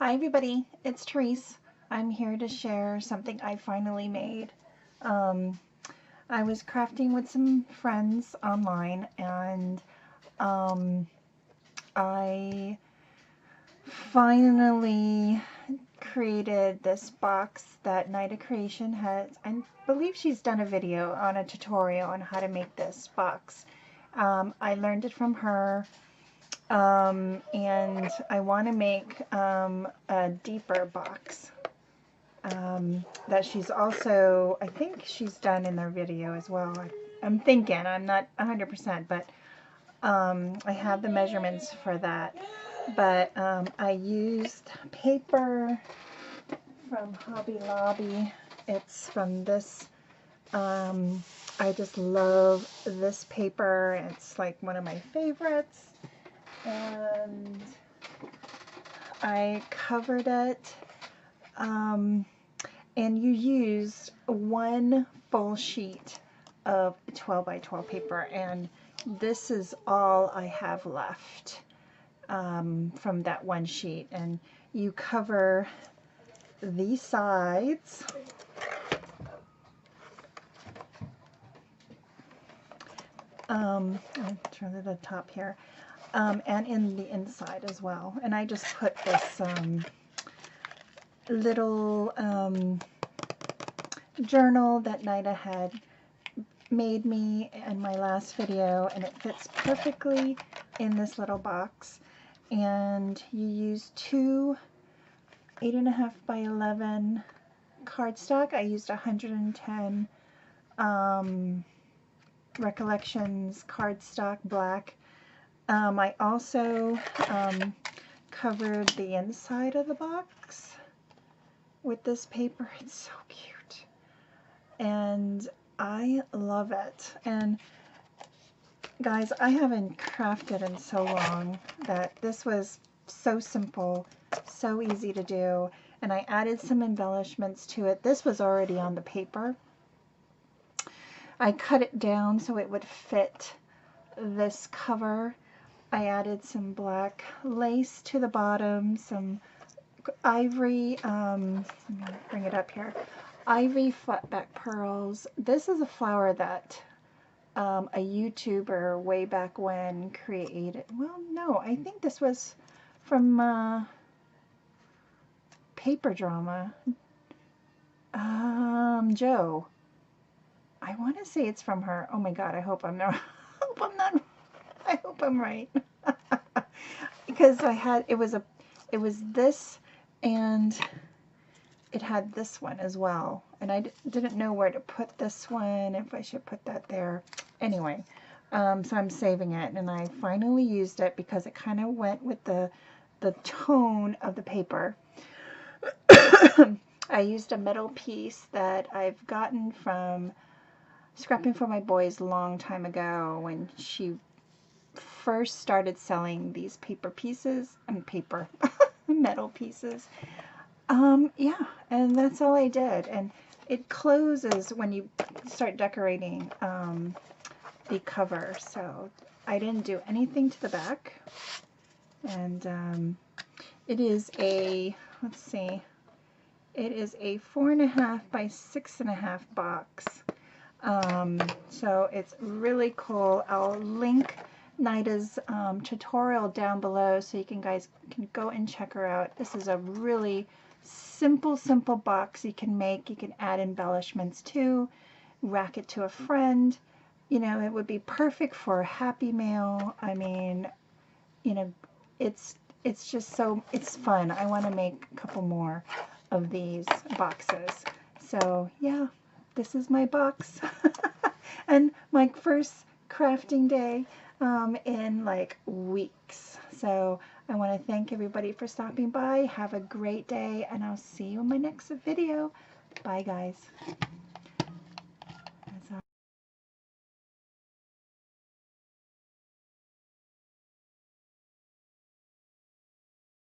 Hi everybody, it's Tereese. I'm here to share something I finally made. Um, I was crafting with some friends online and I finally created this box that Nida Creation has. I believe she's done a video on a tutorial on how to make this box. I learned it from her. And I want to make a deeper box that she's also, I think she's done in their video as well. I'm thinking, I'm not 100%, but I have the measurements for that. But I used paper from Hobby Lobby. It's from this, I just love this paper. It's like one of my favorites. And I covered it, and you use one full sheet of 12 by 12 paper, and this is all I have left from that one sheet. And you cover these sides I'll turn to the top here, and in the inside as well. And I just put this little journal that Nida had made me in my last video, and it fits perfectly in this little box. And you use two 8.5 by 11 cardstock. I used 110 Recollections cardstock black. I also covered the inside of the box with this paper. It's so cute and I love it. And guys, I haven't crafted in so long that this was so simple, so easy to do, and I added some embellishments to it. This was already on the paper. I cut it down so it would fit this cover. I added some black lace to the bottom, some ivory, bring it up here, ivory flatback pearls. This is a flower that a YouTuber way back when created. Well, no, I think this was from Paper Drama. Joe. I want to say it's from her. Oh my God, I hope I'm not. I hope I'm right. Because it was this, and it had this one as well. And I didn't know where to put this one, if I should put that there. Anyway, so I'm saving it, and I finally used it because it kind of went with the tone of the paper. I used a metal piece that I've gotten from Scrapping for My Boys a long time ago when she first started selling these paper pieces and metal pieces. Yeah, and that's all I did. And it closes when you start decorating the cover. So I didn't do anything to the back. And it is a, let's see, it is a 4.5 by 6.5 box. So it's really cool. I'll link Nida's tutorial down below so you guys can go and check her out. This is a really simple box you can make. You can add embellishments to, rack it to a friend. You know, it would be perfect for a happy mail. I mean, you know, it's just so, it's fun. I want to make a couple more of these boxes. So yeah, this is my box. And my first crafting day in like weeks. So I want to thank everybody for stopping by. Have a great day, and I'll see you in my next video. Bye guys.